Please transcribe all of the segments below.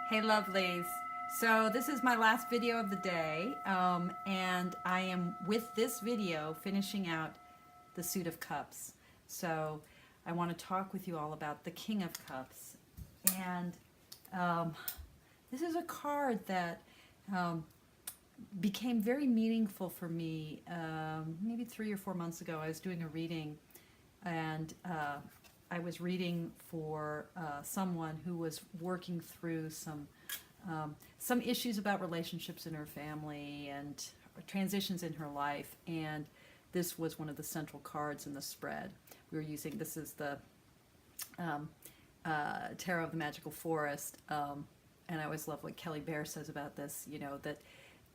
Hey lovelies. So this is my last video of the day, and I am with this video finishing out the Suit of Cups. So I want to talk with you all about the King of Cups. And um, this is a card that um, became very meaningful for me maybe 3 or 4 months ago. I was doing a reading, and I was reading for someone who was working through some issues about relationships in her family and transitions in her life, and this was one of the central cards in the spread. We were using, this is the um, Tarot of the Magical Forest, and I always love what Kelly Bear says about this, you know, that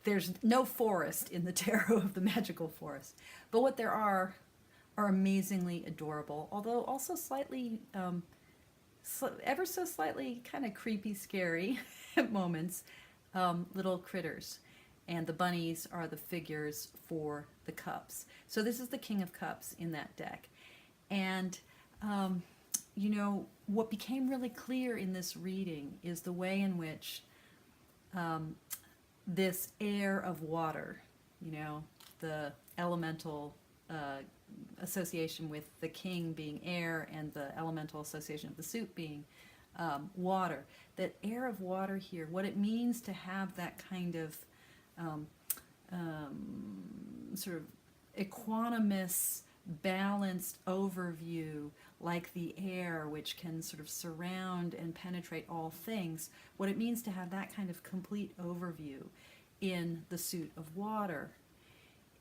there's no forest in the Tarot of the Magical Forest, but what there are amazingly adorable, although also slightly, ever so slightly kind of creepy, scary at moments, little critters. And the bunnies are the figures for the cups. So this is the King of Cups in that deck. And, you know, what became really clear in this reading is the way in which this air of water, you know, the elemental association with the king being air and the elemental association of the suit being water. That air of water here, what it means to have that kind of um, sort of equanimous, balanced overview, like the air, which can sort of surround and penetrate all things. What it means to have that kind of complete overview in the suit of water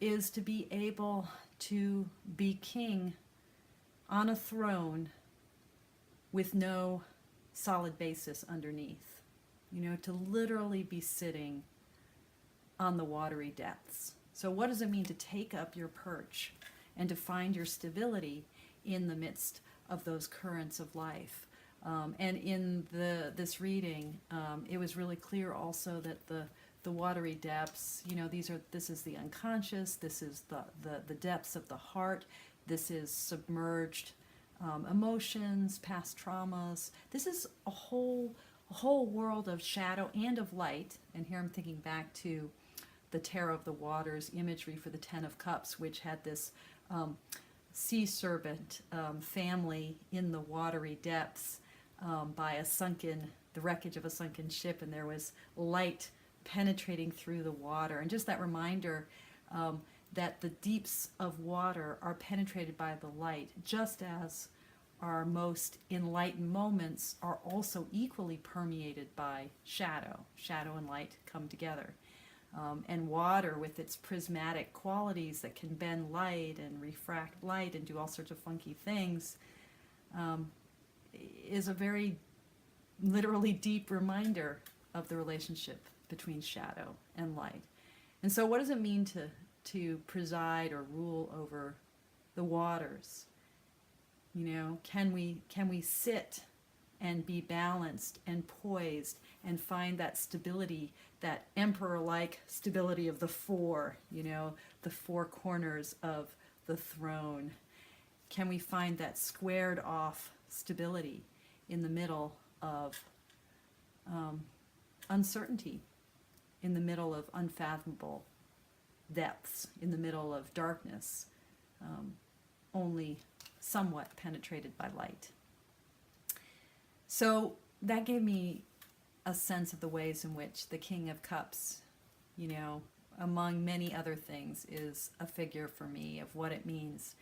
is to be able to be king on a throne with no solid basis underneath. You know, to literally be sitting on the watery depths. So what does it mean to take up your perch and to find your stability in the midst of those currents of life? And in this reading, it was really clear also that the watery depths, you know, this is the unconscious, this is the depths of the heart, this is submerged emotions, past traumas. This is a whole world of shadow and of light. And here I'm thinking back to the Tarot of the Waters imagery for the Ten of Cups, which had this sea serpent family in the watery depths by the wreckage of a sunken ship, and there was light penetrating through the water. And just that reminder that the deeps of water are penetrated by the light, just as our most enlightened moments are also equally permeated by shadow. Shadow and light come together. And water, with its prismatic qualities that can bend light and refract light and do all sorts of funky things, is a very literally deep reminder of the relationship between shadow and light. And so what does it mean to preside or rule over the waters? You know, can we sit and be balanced and poised and find that stability, that emperor-like stability of the four, you know, the four corners of the throne? Can we find that squared off stability in the middle of uncertainty, in the middle of unfathomable depths, in the middle of darkness, only somewhat penetrated by light? So that gave me a sense of the ways in which the King of Cups, you know, among many other things, is a figure for me of what it means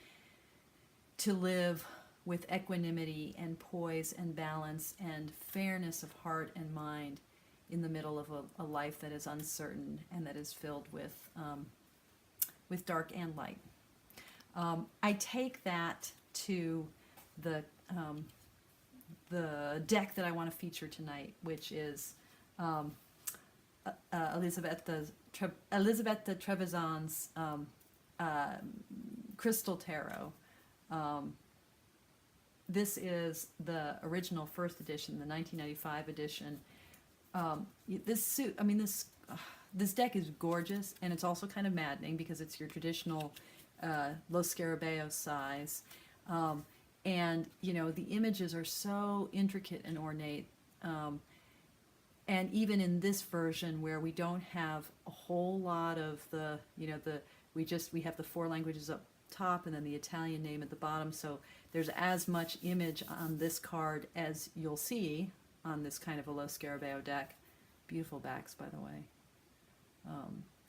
to live with equanimity and poise and balance and fairness of heart and mind in the middle of a life that is uncertain and that is filled with dark and light. I take that to the deck that I want to feature tonight, which is Elisabeth de Trevisan's Crystal Tarot. This is the original first edition, the 1995 edition. This deck is gorgeous, and it's also kind of maddening because it's your traditional Los Scarabæos size. And, you know, the images are so intricate and ornate. And even in this version where we don't have a whole lot of the, we have the four languages up top and then the Italian name at the bottom. So there's as much image on this card as you'll see on this kind of a Lo Scarabeo deck. Beautiful backs, by the way,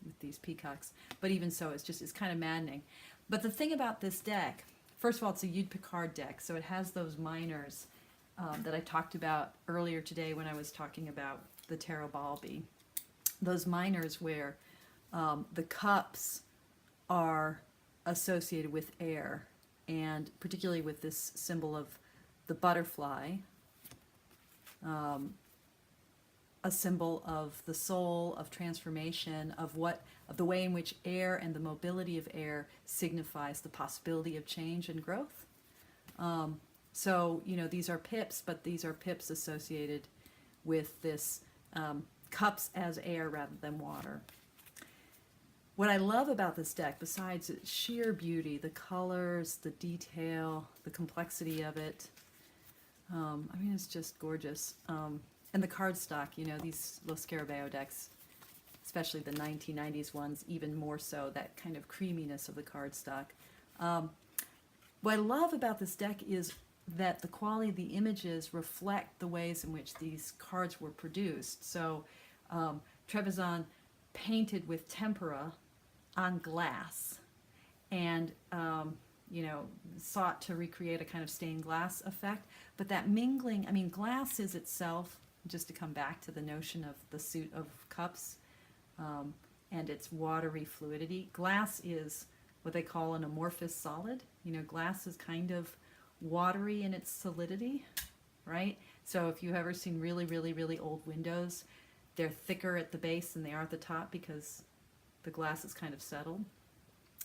with these peacocks. But even so, it's kind of maddening. But the thing about this deck, first of all, it's a Eudes Picard deck, so it has those minors that I talked about earlier today when I was talking about the Tarot Balbi. Those minors where the cups are associated with air, and particularly with this symbol of the butterfly, a symbol of the soul, of transformation, of the way in which air and the mobility of air signifies the possibility of change and growth. So, these are pips, but these are pips associated with this cups as air rather than water. What I love about this deck, besides its sheer beauty, the colors, the detail, the complexity of it, it's just gorgeous. And the cardstock, these Lo Scarabeo decks, especially the 1990s ones, even more so, that kind of creaminess of the cardstock. What I love about this deck is that the quality of the images reflect the ways in which these cards were produced. So Trebizond painted with tempera on glass and sought to recreate a kind of stained glass effect. But that mingling, glass is itself, just to come back to the notion of the suit of cups and its watery fluidity, glass is what they call an amorphous solid. Glass is kind of watery in its solidity, right? So if you've ever seen really, really, really old windows, they're thicker at the base than they are at the top because the glass is kind of settled.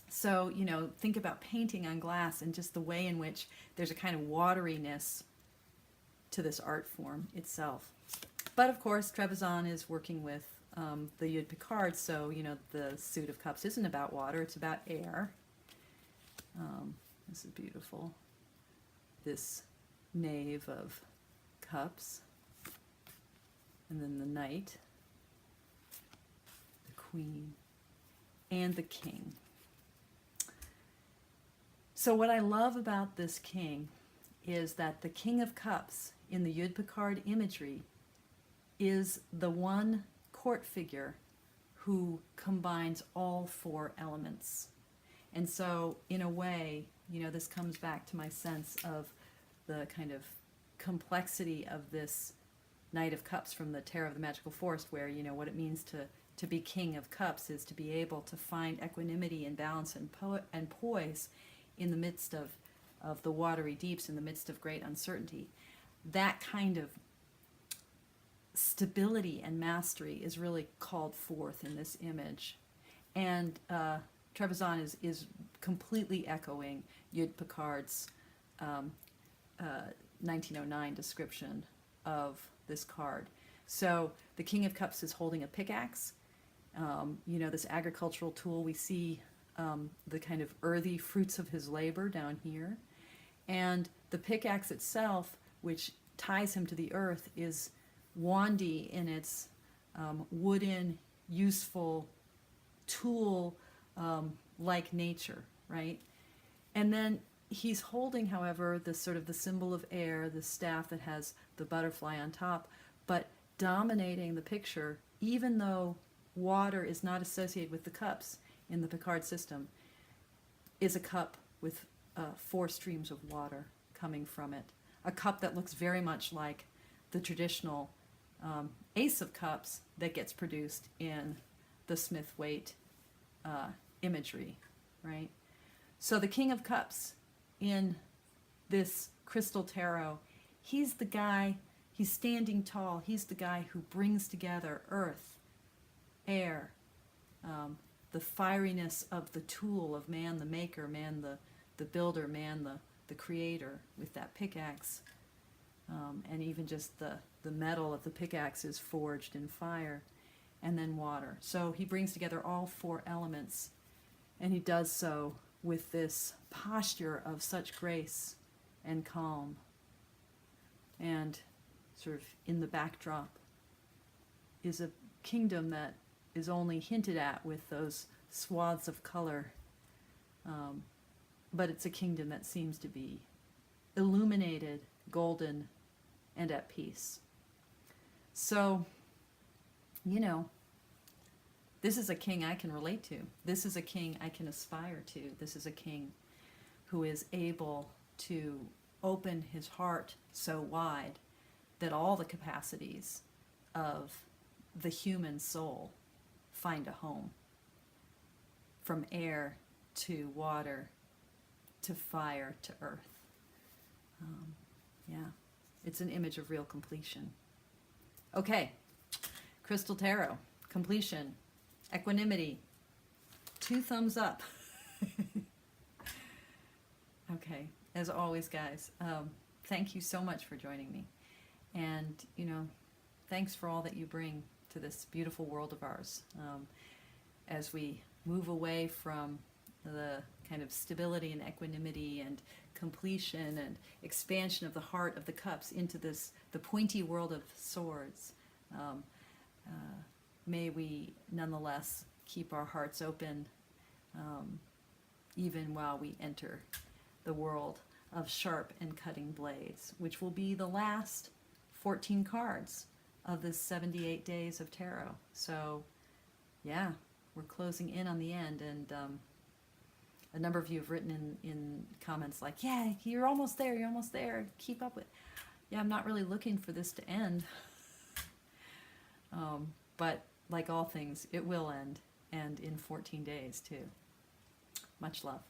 So, think about painting on glass and just the way in which there's a kind of wateriness to this art form itself. But of course, Trebizond is working with the Eudes Picard, so, the suit of cups isn't about water, it's about air. This is beautiful. This knave of cups. And then the knight, the queen, and the king. So what I love about this king is that the King of Cups in the Eudes Picard imagery is the one court figure who combines all four elements. And so, in a way, this comes back to my sense of the kind of complexity of this Knight of Cups from the Tarot of the Magical Forest, where, what it means to be King of Cups is to be able to find equanimity and balance and poise in the midst of the watery deeps, in the midst of great uncertainty. That kind of stability and mastery is really called forth in this image. And Trebizond is completely echoing Eudes Picard's 1909 description of this card. So the King of Cups is holding a pickaxe. This agricultural tool, we see the kind of earthy fruits of his labor down here. And the pickaxe itself, which ties him to the earth, is wandy in its wooden, useful tool like nature, right? And then he's holding, however, this sort of the symbol of air, the staff that has the butterfly on top, but dominating the picture, even though water is not associated with the cups in the Picard system, is a cup with 4 streams of water coming from it. A cup that looks very much like the traditional Ace of Cups that gets produced in the Smith-Waite imagery, right? So the King of Cups in this crystal tarot, he's the guy, he's standing tall, he's the guy who brings together earth, air, the fieriness of the tool of man the maker, man the builder, man the creator with that pickaxe, and even just the metal of the pickaxe is forged in fire, and then water. So he brings together all 4 elements, and he does so with this posture of such grace and calm. And sort of in the backdrop, is a kingdom that is only hinted at with those swaths of color, but it's a kingdom that seems to be illuminated, golden, and at peace. So, you know, this is a king I can relate to. This is a king I can aspire to. This is a king who is able to open his heart so wide that all the capacities of the human soul find a home. From air to water to fire to earth. Yeah, it's an image of real completion. Okay, Crystal Tarot, completion, equanimity, 2 thumbs up. Okay, as always, guys, thank you so much for joining me. And, you know, thanks for all that you bring to this beautiful world of ours. As we move away from the kind of stability and equanimity and completion and expansion of the heart of the cups into this, the pointy world of swords, may we nonetheless keep our hearts open, even while we enter the world of sharp and cutting blades, which will be the last 14 cards of this 78 days of tarot. So yeah, we're closing in on the end, and a number of you have written in comments like, yeah, you're almost there, keep up with. Yeah, I'm not really looking for this to end. But like all things, it will end, and in 14 days too. Much love.